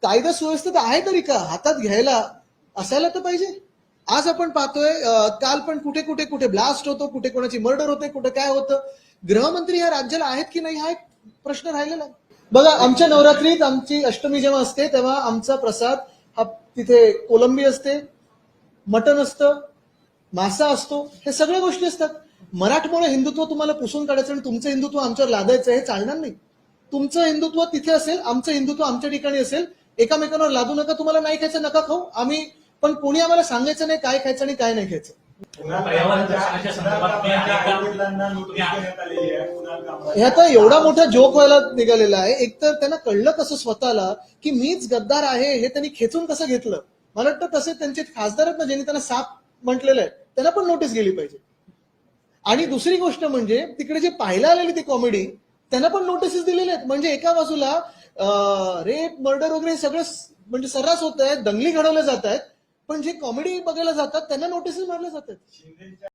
कायदा सुव्यवस्थित आहे तरी का हातात घ्यायला असायला तर पाहिजे. आज आपण पाहतोय काल पण कुठे कुठे कुठे ब्लास्ट होतो, कुठे कोणाची मर्डर होते, कुठे काय होतं. गृहमंत्री या राज्याला आहेत की नाही हा एक प्रश्न राहिलेला आहे. बघा, आमच्या नवरात्रीत आमची अष्टमी जेव्हा असते तेव्हा आमचा प्रसाद हा तिथे कोलंबी असते, मटण असतं, मासा असतो, हे सगळ्या गोष्टी असतात. मराठमोळं हिंदुत्व तुम्हाला पुसून काढायचं आणि तुमचं हिंदुत्व आमच्यावर लादायचं हे चालणार नाही. तुमचं हिंदुत्व तिथे असेल, आमचं हिंदुत्व आमच्या ठिकाणी असेल. एकामेकांवर लादू नका. तुम्हाला नाही खायचं नका खाऊ, आम्ही पण कोणी आम्हाला सांगायचं नाही काय खायचं आणि काय नाही खायचं. हे आता एवढा मोठा जोक व्हायला निघालेला आहे. एकतर त्यांना कळलं कसं स्वतःला की मीच गद्दार आहे हे त्यांनी खेचून कसं घेतलं. मला वाटतं तसे त्यांचे खासदार आहेत ना ज्यांनी त्यांना साप म्हटलेलं आहे, त्यांना पण नोटीस गेली पाहिजे. आणि दुसरी गोष्ट म्हणजे तिकडे जे पाहायला आलेली ती कॉमेडी त्यांना पण नोटीसेस दिलेले आहेत. म्हणजे एका बाजूला रेप मर्डर वगैरे सगळं म्हणजे सर्रास होत आहे, दंगली घडवल्या जात आहेत, पण जे कॉमेडी बघायला जातात त्यांना नोटीसेस मारल्या जातात.